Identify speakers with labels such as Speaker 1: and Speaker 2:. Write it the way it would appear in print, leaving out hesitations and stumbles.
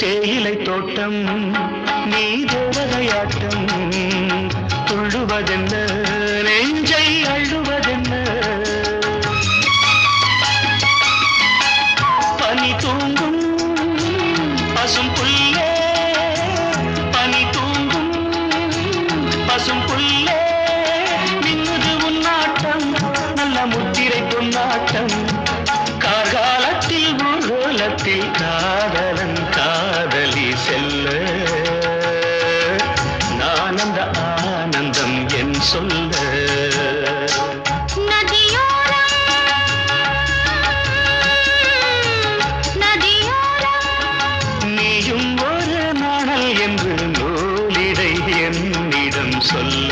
Speaker 1: தேயிலை தோட்டம் நீ தேவதையாட்டம் துள்ளுவதென்ன நெஞ்சை அள்ளுவதென்ன பனி தூங்கும் பசும் புல்லே பனி தூங்கும் பசும் புல்லே மின்னுது உன்னாட்டம் நல்ல முத்திரை பொன்னாட்டம் கார்காலத்தில் ஊர்வலத்தில் காதலன் காதலி செல்ல நான் அந்த ஆனந்தம் என் சொல்ல நீயும் ஒரு நாணல் என்று நூலிடை என்னிடம் சொல்ல